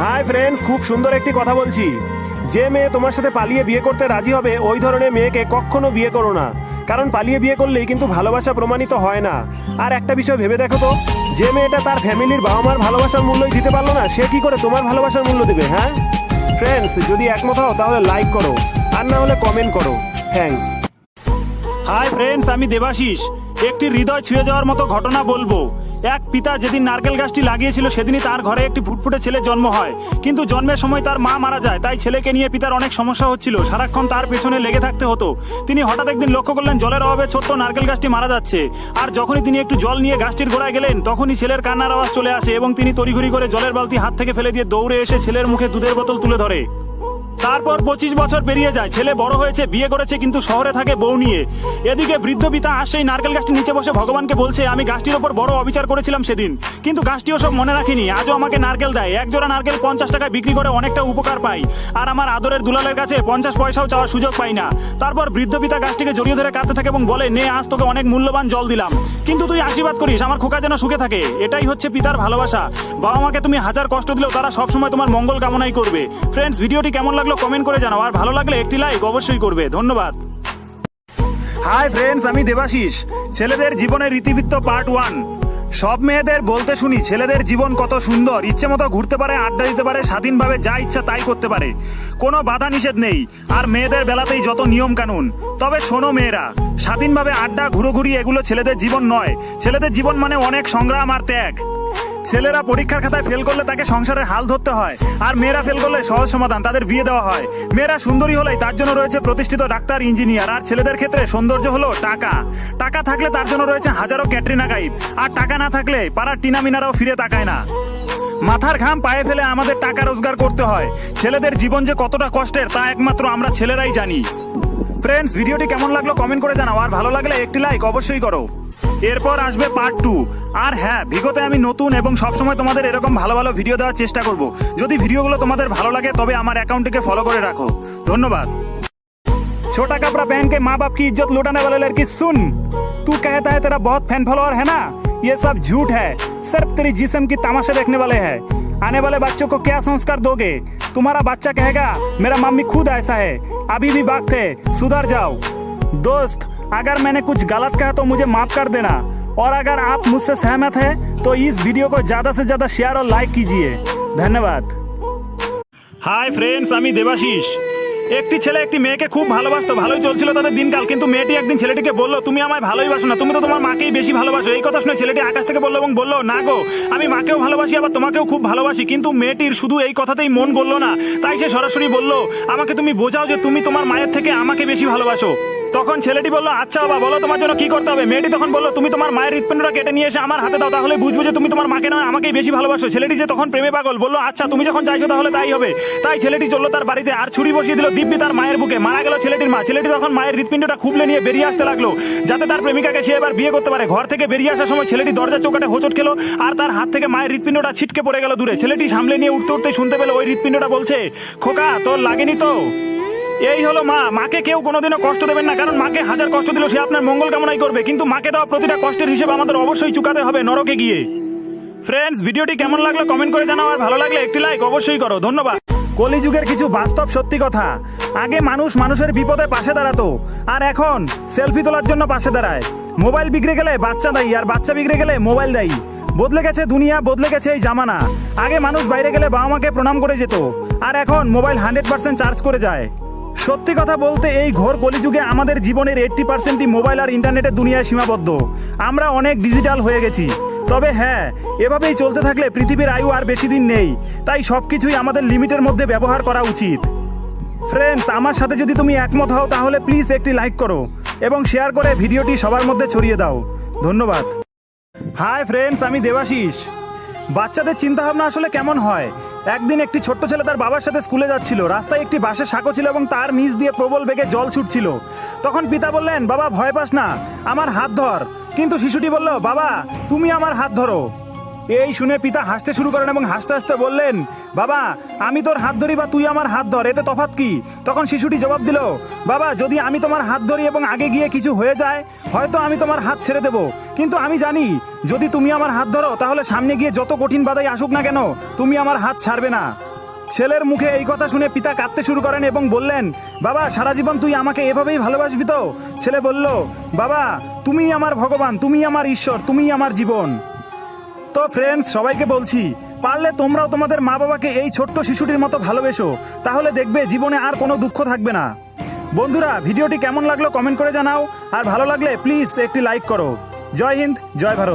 Hi friends, খুব সুন্দর একটি কথা বলছি। যে মেয়ে তোমার সাথে পালিয়ে বিয়ে করতে রাজি হবে ওই ধরনের মেয়েকে কখনো বিয়ে করো না, কারণ পালিয়ে বিয়ে করলেই কিন্তু ভালোবাসা প্রমাণিত হয় না। আর একটা বিষয় ভেবে দেখো তো, যে মেয়েটা তার ফ্যামিলির বাবা মার ভালোবাসার মূল্যই দিতে পারলো না, সে কি করে তোমার ভালোবাসার মূল্য দেবে? হ্যাঁ ফ্রেন্ডস, যদি একমত হও তাহলে লাইক করো, আর না হলে কমেন্ট করো। থ্যাঙ্কস। হাই ফ্রেন্ডস, আমি দেবাশিস। একটি হৃদয় ছুঁয়ে যাওয়ার মতো ঘটনা বলবো। এক পিতা যেদিন নারকেল গাছটি লাগিয়েছিল সেদিনই তার ঘরে একটি ফুটফুটে ছেলে জন্ম হয়, কিন্তু জন্মের সময় তার মা মারা যায়। তাই ছেলেকে নিয়ে পিতার অনেক সমস্যা হচ্ছিল, সারাক্ষণ তার পেছনে লেগে থাকতে হতো। তিনি হঠাৎ একদিন লক্ষ্য করলেন জলের অভাবে ছোট্ট নারকেল গাছটি মারা যাচ্ছে। আর যখনই তিনি একটু জল নিয়ে গাছটির গোড়ায় গেলেন তখনই ছেলের কান্নার আওয়াজ চলে আসে এবং তিনি তড়িঘড়ি করে জলের বালতি হাত থেকে ফেলে দিয়ে দৌড়ে এসে ছেলের মুখে দুধের বোতল তুলে ধরে। তারপর 25 বছর পেরিয়ে যায়, ছেলে বড় হয়েছে, বিয়ে করেছে, কিন্তু শহরে থাকে বউ নিয়ে। এদিকে বৃদ্ধ পিতা আসে নারকেল গাছটি নিচে বসে ভগবানকে বলছে, আমি গাছটির ওপর বড় অবিচার করেছিলাম সেদিন, কিন্তু গাছটিও সব মনে রাখিনি, আজও আমাকে নারকেল দেয়। এক জোড়া নারকেল 50 টাকায় বিক্রি করে অনেকটা উপকার পাই, আর আমার আদরের দুলালের কাছে 50 পয়সাও চাওয়ার সুযোগ পাই না। তারপর বৃদ্ধ পিতা গাছটিকে জড়িয়ে ধরে কাঁদতে থাকে এবং বলে, নে আজ তোকে অনেক মূল্যবান জল দিলাম, কিন্তু তুই আশীর্বাদ করিস আমার খোকা যেন সুখে থাকে। এটাই হচ্ছে পিতার ভালোবাসা। বাবা মাকে তুমি হাজার কষ্ট দিলেও তারা সবসময় তোমার মঙ্গল কামনাই করবে। ফ্রেন্ডস, ভিডিওটি কেমন লাগলো কমেন্ট করে জানাও, আর ভালো লাগলে একটি লাইক অবশ্যই করবে। ধন্যবাদ। হাই ফ্রেন্ডস, আমি দেবাশিস। ছেলেদের জীবনের ইতিবৃত্ত পার্ট 1। সব মেয়েদের বলতে শুনি ছেলেদের জীবন কত সুন্দর, ইচ্ছে মতো ঘুরতে পারে, আড্ডা দিতে পারে, স্বাধীনভাবে যা ইচ্ছা তাই করতে পারে, কোনো বাধা নিষেধ নেই। আর মেয়েদের বেলাতেই যত নিয়ম কানুন। তবে শোনো মেয়েরা, স্বাধীনভাবে আড্ডা ঘুরোঘুরি এগুলো ছেলেদের জীবন নয়। ছেলেদের জীবন মানে অনেক সংগ্রাম আর ত্যাগ। ছেলেরা পরীক্ষার খাতায় ফেল করলে তাকে সংসারের হাল ধরতে হয়, আর মেয়েরা ফেল করলে সহজ সমাধান, তাদের বিয়ে দেওয়া হয়। মেয়েরা সুন্দরী হলেই তার জন্য রয়েছে প্রতিষ্ঠিত ডাক্তার, ইঞ্জিনিয়ার। আর ছেলেদের ক্ষেত্রে সৌন্দর্য হলো টাকা। টাকা থাকলে তার জন্য রয়েছে হাজারো ক্যাটরিনা কাইফ, আর টাকা না থাকলে পাড়ার টিনা মিনারাও ফিরে তাকায় না। মাথার ঘাম পায়ে ফেলে আমাদের টাকা রোজগার করতে হয়। ছেলেদের জীবন যে কতটা কষ্টের তা একমাত্র আমরা ছেলেরাই জানি। ফ্রেন্ডস, ভিডিওটি কেমন লাগলো কমেন্ট করে জানাও, আর ভালো লাগলে একটি লাইক অবশ্যই করো। এরপর আসবে পার্ট 2। আর হ্যাঁ, বিগতে আমি নতুন এবং সবসময় তোমাদের এরকম ভালো ভালো ভিডিও দেওয়ার চেষ্টা করব। যদি ভিডিওগুলো তোমাদের ভালো লাগে তবে আমার অ্যাকাউন্টটিকে ফলো করে রাখো। ধন্যবাদ। छोटा कपड़ा पहन के माँ बाप की इज्जत लुटाने वाले लड़की, सुन, तू कहता है तेरा बहुत फैन फॉलोअर है ना, ये सब झूठ है, सिर्फ तेरी जिस्म की तमाशा देखने वाले हैं। आने वाले बच्चों को क्या संस्कार दोगे? तुम्हारा बच्चा कहेगा मेरा मम्मी खुद ऐसा है, अभी भी वक्त है, सुधर जाओ। दोस्त, अगर मैंने कुछ गलत कहा तो मुझे माफ कर देना, और अगर आप मुझसे सहमत हैं तो इस वीडियो को ज्यादा से ज्यादा शेयर और लाइक कीजिए। धन्यवाद। हाय फ्रेंड्स, আমি দেবাশিস। একটি ছেলে একটি মেয়েকে খুব ভালোবাসতো, ভালোই চলছিল তাদের দিনকাল, কিন্তু মেয়েটি একদিন ছেলেটিকে বললো, তুমি আমায় ভালোই বাসো না, তুমি তো তোমার মাকেই বেশি ভালোবাসো। এই কথা শুনে ছেলেটি আকাশ থেকে বললো এবং বললো, না গো, আমি মাকেও ভালোবাসি আবার তোমাকেও খুব ভালোবাসি। কিন্তু মেয়েটির শুধু এই কথাতেই মন বললো না, তাই সে সরাসরি বললো, আমাকে তুমি বোঝাও যে তুমি তোমার মায়ের থেকে আমাকে বেশি ভালোবাসো। তখন ছেলেটি বললো, আচ্ছা বাবা, বলো তোমার জন্য কি করতে হবে। মেয়েটি তখন বললো, তুমি তোমার মায়ের হৃৎপিণ্ডটা কেটে নিয়ে এসে আমার হাতে দাও, তাহলে বুঝবো যে তুমি তোমার মাকে নয় আমাকেই বেশি ভালোবাসো। ছেলেটি যে তখন প্রেমে পাগল, বললো, আচ্ছা তুমি যখন চাইছো তাহলে তাই হবে। তাই ছেলেটি চললো তার বাড়িতে, আর ছুরি বসিয়ে দিল দিব্যি তার মায়ের বুকে। মারা গেল ছেলেটির মা। ছেলেটি তখন মায়ের হৃৎপিণ্ডটা খুবলে নিয়ে বেরিয়ে আসতে লাগলো, যাতে তার প্রেমিকাকে সে এবার বিয়ে করতে পারে। ঘর থেকে বেরিয়ে আসার সময় ছেলেটি দরজার চৌকাঠে হোঁচট খেলো, আর তার হাত থেকে মায়ের হৃৎপিণ্ডটা ছিটকে পড়ে গেল দূরে। ছেলেটি সামলে নিয়ে উঠতে উঠতে শুনতে পেল ওই হৃৎপিণ্ডটা বলছে, খোকা তোর লাগেনি তো? এই হলো মা। মাকে কেউ কোনোদিনও কষ্ট দেবেন না, কারণ মাকে হাজার কষ্ট দিলেও সে আপনার মঙ্গল কামনাই করবে, কিন্তু মাকে দেওয়া প্রতিটা কষ্টের হিসেবে আমাদের অবশ্যই চুকাতে হবে নরকে গিয়ে। ফ্রেন্ডস, ভিডিওটি কেমন লাগলো কমেন্ট করে জানাও, আর ভালো লাগলে একটি লাইক অবশ্যই করো। ধন্যবাদ। কলিযুগের কিছু বাস্তব সত্যি কথা। আগে মানুষ মানুষের বিপদে পাশে দাঁড়াতো, আর এখন সেলফি তোলার জন্য পাশে দাঁড়ায়। মোবাইল বিগড়ে গেলে বাচ্চা দায়ী, আর বাচ্চা বিগড়ে গেলে মোবাইল দায়ী। বদলে গেছে দুনিয়া, বদলে গেছে এই জামানা। আগে মানুষ বাইরে গেলে বাবা মাকে প্রণাম করে যেত, আর এখন মোবাইল 100% চার্জ করে যায়। সত্যি কথা বলতে এই ঘোর কলিযুগে আমাদের জীবনের 80%ই মোবাইল আর ইন্টারনেটের দুনিয়ায় সীমাবদ্ধ। আমরা অনেক ডিজিটাল হয়ে গেছি। তবে হ্যাঁ, এভাবেই চলতে থাকলে পৃথিবীর আয়ু আর বেশি দিন নেই। তাই সবকিছুই আমাদের লিমিটের মধ্যে ব্যবহার করা উচিত। ফ্রেন্ডস, আমার সাথে যদি তুমি একমত হও তাহলে প্লিজ একটি লাইক করো এবং শেয়ার করে ভিডিওটি সবার মধ্যে ছড়িয়ে দাও। ধন্যবাদ। হাই ফ্রেন্ডস, আমি দেবাশিস। বাচ্চাদের চিন্তাভাবনা আসলে কেমন হয়? একদিন একটি ছোট্ট ছেলে তার বাবার সাথে স্কুলে যাচ্ছিল। রাস্তায় একটি বাঁশের সাঁকো ছিল এবং তার নিচ দিয়ে প্রবল বেগে জল ছুটছিল। তখন পিতা বললেন, বাবা ভয় পাস না, আমার হাত ধর। কিন্তু শিশুটি বলল, বাবা তুমি আমার হাত ধরো। এই শুনে পিতা হাসতে শুরু করেন এবং হাসতে হাসতে বললেন, বাবা আমি তোর হাত ধরি বা তুই আমার হাত ধর, এতে তফাৎ কি? তখন শিশুটি জবাব দিল, বাবা যদি আমি তোমার হাত ধরি এবং আগে গিয়ে কিছু হয়ে যায় হয়তো আমি তোমার হাত ছেড়ে দেব, কিন্তু আমি জানি যদি তুমি আমার হাত ধরো তাহলে সামনে গিয়ে যত কঠিন বাধাই আসুক না কেন তুমি আমার হাত ছাড়বে না। ছেলের মুখে এই কথা শুনে পিতা কাঁদতে শুরু করেন এবং বললেন, বাবা সারা জীবন তুই আমাকে এভাবেই ভালোবাসবি তো? ছেলে বলল, বাবা তুমিই আমার ভগবান, তুমিই আমার ঈশ্বর, তুমিই আমার জীবন। তো ফ্রেন্ডস, সবাইকে বলছি পারলে তোমরাও তোমাদের মা বাবাকে এই ছোট্ট শিশুটির মতো ভালোবেসো, তাহলে দেখবে জীবনে আর কোনো দুঃখ থাকবে না। বন্ধুরা, ভিডিওটি কেমন লাগলো কমেন্ট করে জানাও, আর ভালো লাগলে প্লিজ একটি লাইক করো। জয় হিন্দ, জয় ভারত।